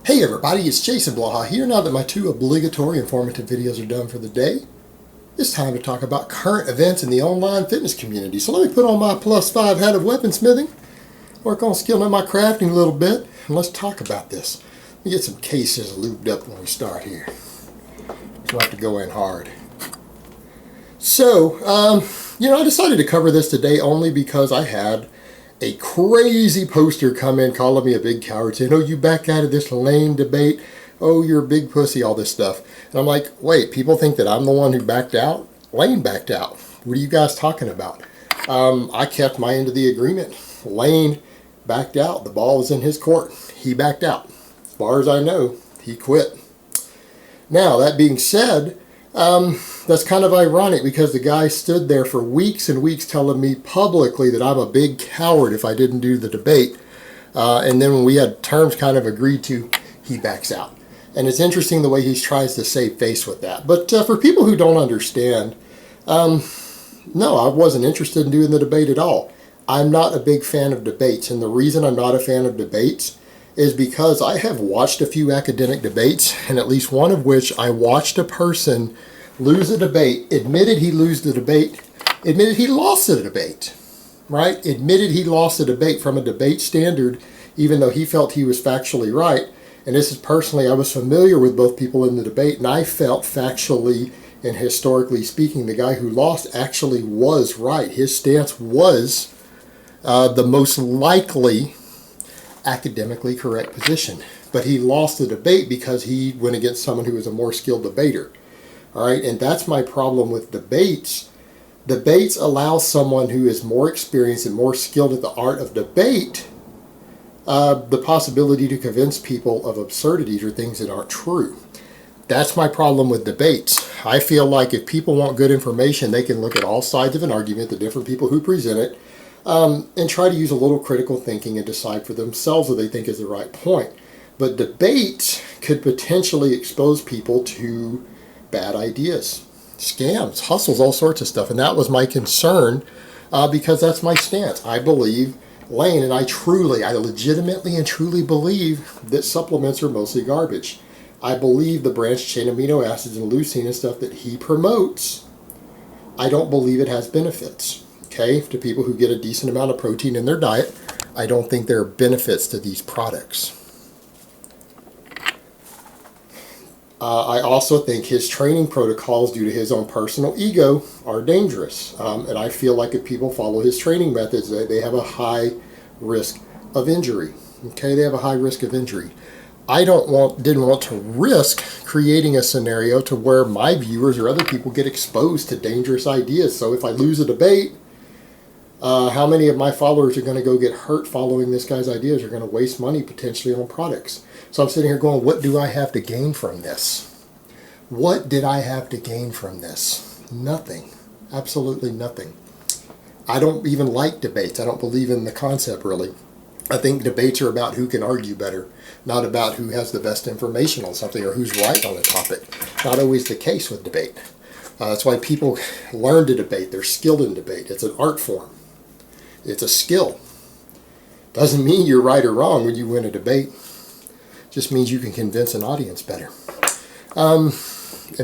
Hey everybody, it's Jason Blaha here. Now that my two obligatory informative videos are done for the day, it's time to talk about current events in the online fitness community. So let me put on my +5 hat of weaponsmithing, work on skilling my crafting a little bit, and let's talk about this. Let me get some cases lubed up when we start here. So I have to go in hard. So, I decided to cover this today only because I had a crazy poster come in calling me a big coward, saying, oh, you back out of this Layne debate, oh, you're a big pussy, all this stuff. And I'm like, wait, people think that I'm the one who backed out? Layne backed out. What are you guys talking about? I kept my end of the agreement. Layne backed out. The ball was in his court. He backed out. As far as I know, he quit. Now, that being said, that's kind of ironic because the guy stood there for weeks and weeks telling me publicly that I'm a big coward if I didn't do the debate. And then when we had terms kind of agreed to, he backs out. And it's interesting the way he tries to save face with that. But for people who don't understand, no, I wasn't interested in doing the debate at all. I'm not a big fan of debates. And the reason I'm not a fan of debates is because I have watched a few academic debates, and at least one of which I watched a person lose a debate, admitted he lost the debate, admitted he lost the debate, right? Admitted he lost the debate from a debate standard, even though he felt he was factually right. And this is personally, I was familiar with both people in the debate, and I felt factually and historically speaking, the guy who lost actually was right. His stance was the most likely academically correct position. But he lost the debate because he went against someone who was a more skilled debater. All right, and that's my problem with debates. Debates allow someone who is more experienced and more skilled at the art of debate the possibility to convince people of absurdities or things that aren't true. That's my problem with debates. I feel like if people want good information, they can look at all sides of an argument, the different people who present it, and try to use a little critical thinking and decide for themselves what they think is the right point. But debates could potentially expose people to bad ideas, scams, hustles, all sorts of stuff. And that was my concern because that's my stance. I believe Layne, and I legitimately and truly believe that supplements are mostly garbage. I believe the branched chain amino acids and leucine and stuff that he promotes, I don't believe it has benefits. Okay, to people who get a decent amount of protein in their diet, I don't think there are benefits to these products. I also think his training protocols, due to his own personal ego, are dangerous. And I feel like if people follow his training methods, they have a high risk of injury. Okay, they have a high risk of injury. I didn't want to risk creating a scenario to where my viewers or other people get exposed to dangerous ideas. So if I lose a debate, how many of my followers are going to go get hurt following this guy's ideas? Are going to waste money potentially on products. So I'm sitting here going, what do I have to gain from this? What did I have to gain from this? Nothing. Absolutely nothing. I don't even like debates. I don't believe in the concept really. I think debates are about who can argue better, not about who has the best information on something or who's right on a topic. Not always the case with debate. That's why people learn to debate. They're skilled in debate. It's an art form. It's a skill. Doesn't mean you're right or wrong when you win a debate. Just means you can convince an audience better. And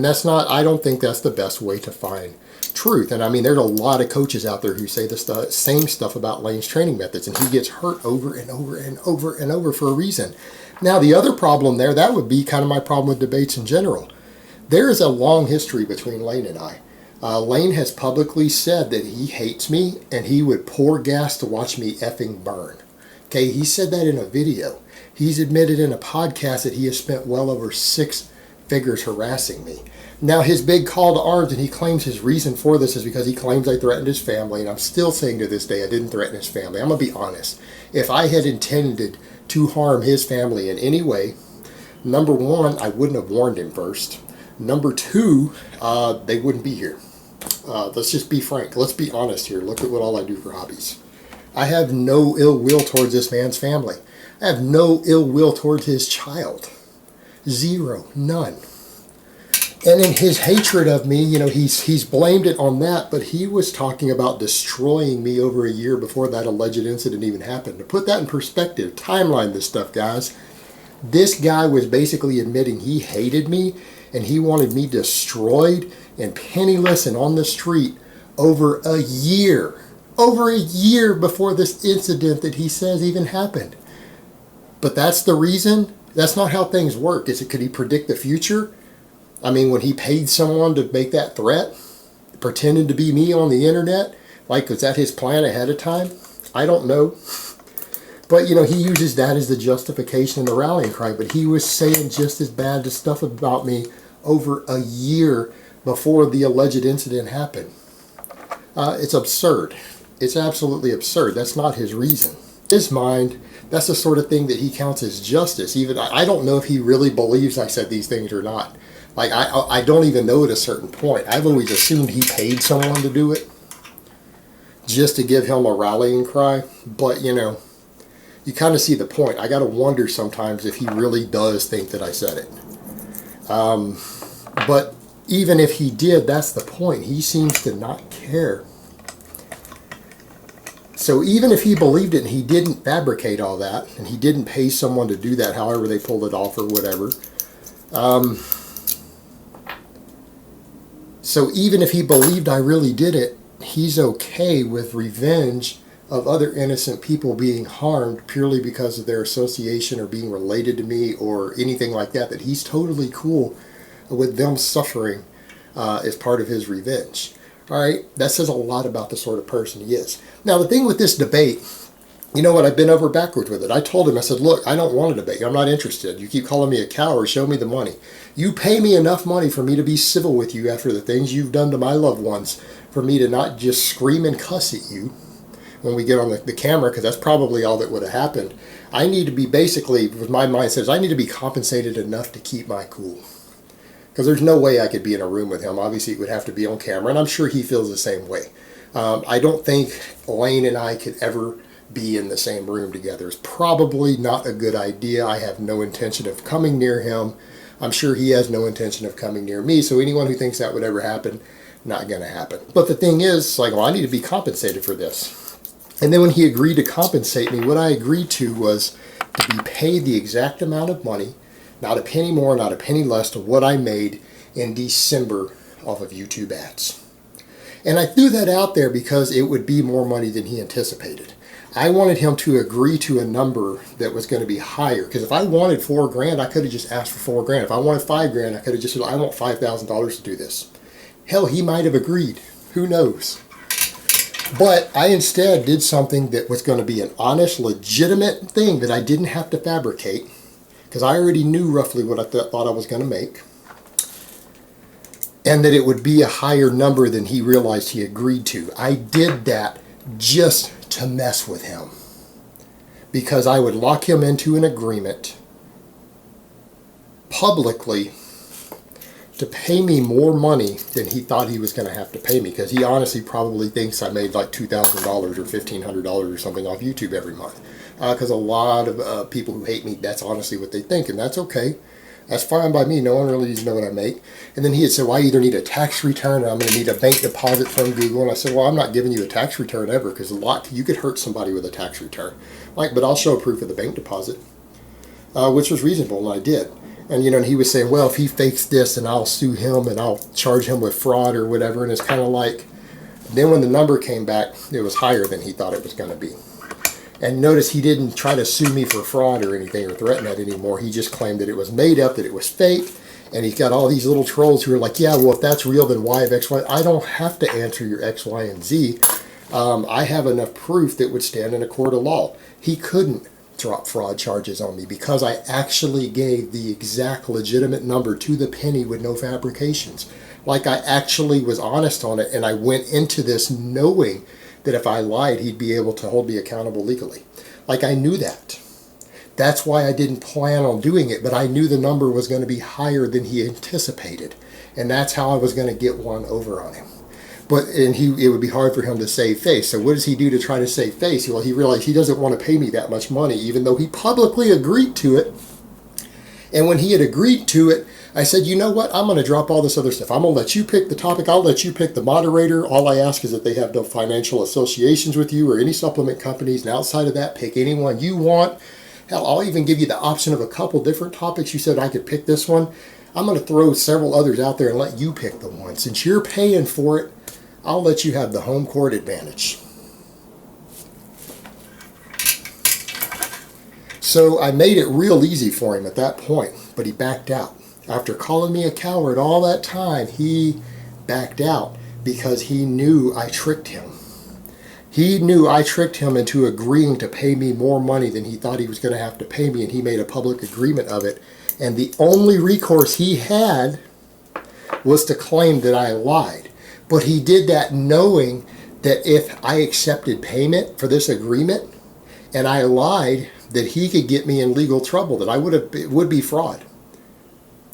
I don't think that's the best way to find truth. And I mean, there's a lot of coaches out there who say the same stuff about Layne's training methods, and he gets hurt over and over and over and over for a reason. Now, the other problem there, that would be kind of my problem with debates in general. There is a long history between Layne and I. Layne has publicly said that he hates me and he would pour gas to watch me effing burn. Okay, he said that in a video. He's admitted in a podcast that he has spent well over 6 figures harassing me. Now, his big call to arms, and he claims his reason for this is because he claims I threatened his family, and I'm still saying to this day I didn't threaten his family. I'm going to be honest. If I had intended to harm his family in any way, number one, I wouldn't have warned him first. Number two, they wouldn't be here. Let's just be frank. Let's be honest here. Look at what all I do for hobbies. I have no ill will towards this man's family. I have no ill will towards his child. Zero. None. And in his hatred of me, he's blamed it on that, but he was talking about destroying me over a year before that alleged incident even happened. To put that in perspective, timeline this stuff, guys. This guy was basically admitting he hated me and he wanted me destroyed and penniless and on the street over a year. Over a year before this incident that he says even happened. But that's the reason? That's not how things work. Could he predict the future? I mean, when he paid someone to make that threat, pretending to be me on the internet, like, was that his plan ahead of time? I don't know. But, you know, he uses that as the justification and the rallying cry. But he was saying just as bad stuff about me over a year before the alleged incident happened. It's absurd. It's absolutely absurd. That's not his reason. His mind, that's the sort of thing that he counts as justice. Even I don't know if he really believes I said these things or not. Like, I don't even know at a certain point. I've always assumed he paid someone to do it just to give him a rallying cry. But, you know, you kind of see the point. I got to wonder sometimes if he really does think that I said it. But even if he did, that's the point. He seems to not care. So even if he believed it and he didn't fabricate all that, and he didn't pay someone to do that, however they pulled it off or whatever, so even if he believed I really did it, he's okay with revenge of other innocent people being harmed purely because of their association or being related to me or anything like that, that he's totally cool with them suffering as part of his revenge. All right, that says a lot about the sort of person he is. Now, the thing with this debate, you know what, I've been over backwards with it. I told him, I said, look, I don't want a debate. I'm not interested. You keep calling me a coward. Show me the money. You pay me enough money for me to be civil with you after the things you've done to my loved ones, for me to not just scream and cuss at you when we get on the camera, because that's probably all that would have happened. I need to be basically, what my mind says, I need to be compensated enough to keep my cool. Because there's no way I could be in a room with him. Obviously, it would have to be on camera, and I'm sure he feels the same way. I don't think Layne and I could ever be in the same room together. It's probably not a good idea. I have no intention of coming near him. I'm sure he has no intention of coming near me. So anyone who thinks that would ever happen, not going to happen. But the thing is, like, well, I need to be compensated for this. And then when he agreed to compensate me, what I agreed to was to be paid the exact amount of money, not a penny more, not a penny less, to what I made in December off of YouTube ads. And I threw that out there because it would be more money than he anticipated. I wanted him to agree to a number that was going to be higher. Because if I wanted $4,000, I could have just asked for $4,000. If I wanted $5,000, I could have just said, I want $5,000 to do this. Hell, he might have agreed. Who knows? But I instead did something that was going to be an honest, legitimate thing that I didn't have to fabricate. Because I already knew roughly what I thought I was going to make. And that it would be a higher number than he realized he agreed to. I did that just to mess with him. Because I would lock him into an agreement publicly to pay me more money than he thought he was going to have to pay me. Because he honestly probably thinks I made like $2,000 or $1,500 or something off YouTube every month. Because a lot of people who hate me, that's honestly what they think. And that's okay. That's fine by me. No one really needs to know what I make. And then he had said, well, I either need a tax return or I'm going to need a bank deposit from Google. And I said, well, I'm not giving you a tax return ever, because you could hurt somebody with a tax return. Like, but I'll show proof of the bank deposit, which was reasonable, and I did. And, you know, and he was saying, well, if he fakes this, then I'll sue him and I'll charge him with fraud or whatever. And it's kind of like, then when the number came back, it was higher than he thought it was going to be. And notice he didn't try to sue me for fraud or anything or threaten that anymore. He just claimed that it was made up, that it was fake. And he's got all these little trolls who are like, yeah, well, if that's real, then why of X, Y? I don't have to answer your X, Y, and Z. I have enough proof that would stand in a court of law. He couldn't drop fraud charges on me because I actually gave the exact legitimate number to the penny with no fabrications. Like, I actually was honest on it, and I went into this knowing that if I lied, he'd be able to hold me accountable legally. Like, I knew that. That's why I didn't plan on doing it, but I knew the number was going to be higher than he anticipated. And that's how I was going to get one over on him. It would be hard for him to save face. So what does he do to try to save face? Well, he realized he doesn't want to pay me that much money, even though he publicly agreed to it. And when he had agreed to it, I said, you know what? I'm going to drop all this other stuff. I'm going to let you pick the topic. I'll let you pick the moderator. All I ask is that they have no financial associations with you or any supplement companies. And outside of that, pick anyone you want. Hell, I'll even give you the option of a couple different topics. You said I could pick this one. I'm going to throw several others out there and let you pick the one. Since you're paying for it, I'll let you have the home court advantage. So I made it real easy for him at that point, but he backed out. After calling me a coward all that time, he backed out because he knew I tricked him. He knew I tricked him into agreeing to pay me more money than he thought he was going to have to pay me, and he made a public agreement of it. And the only recourse he had was to claim that I lied. But he did that knowing that if I accepted payment for this agreement and I lied, that he could get me in legal trouble, that it would be fraud.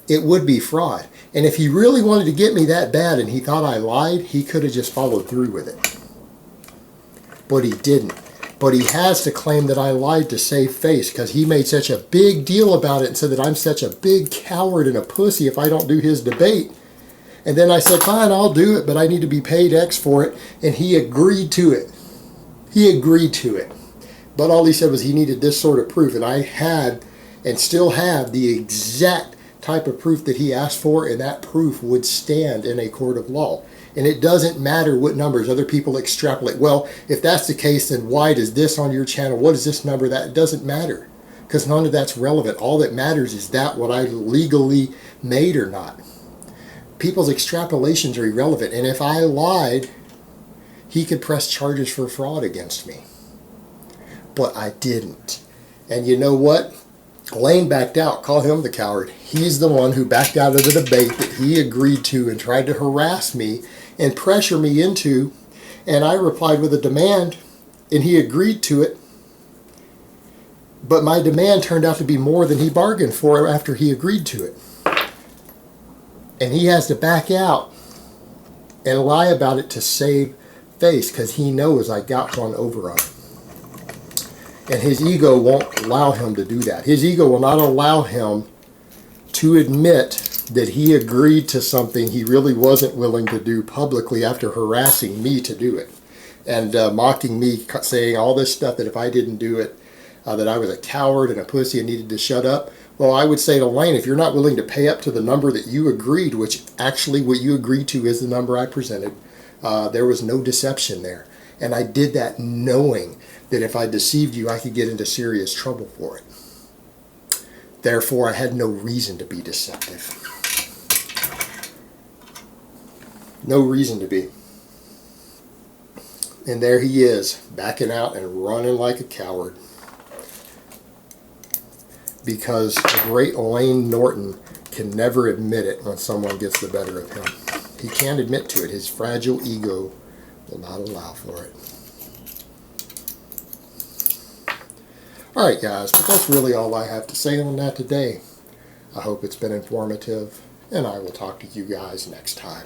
It would be fraud. And if he really wanted to get me that bad and he thought I lied, he could have just followed through with it. But he didn't. But he has to claim that I lied to save face because he made such a big deal about it and said that I'm such a big coward and a pussy if I don't do his debate. And then I said, fine, I'll do it, but I need to be paid X for it. And he agreed to it. He agreed to it. But all he said was he needed this sort of proof. And I had and still have the exact type of proof that he asked for, and that proof would stand in a court of law. And it doesn't matter what numbers other people extrapolate. Well, if that's the case, then why does this on your channel? What is this number? That doesn't matter because none of that's relevant. All that matters is that what I legally made or not. People's extrapolations are irrelevant. And if I lied, he could press charges for fraud against me. But I didn't. And you know what? Layne backed out. Call him the coward. He's the one who backed out of the debate that he agreed to and tried to harass me and pressure me into. And I replied with a demand, and he agreed to it. But my demand turned out to be more than he bargained for after he agreed to it. And he has to back out and lie about it to save face because he knows I got one over on him. And his ego won't allow him to do that. His ego will not allow him to admit that he agreed to something he really wasn't willing to do publicly after harassing me to do it. And mocking me, saying all this stuff that if I didn't do it, that I was a coward and a pussy and needed to shut up. Well, I would say to Layne, if you're not willing to pay up to the number that you agreed, which actually what you agreed to is the number I presented, there was no deception there. And I did that knowing that if I deceived you, I could get into serious trouble for it. Therefore, I had no reason to be deceptive. No reason to be. And there he is, backing out and running like a coward. Because the great Layne Norton can never admit it when someone gets the better of him. He can't admit to it. His fragile ego will not allow for it. Alright guys, but that's really all I have to say on that today. I hope it's been informative, and I will talk to you guys next time.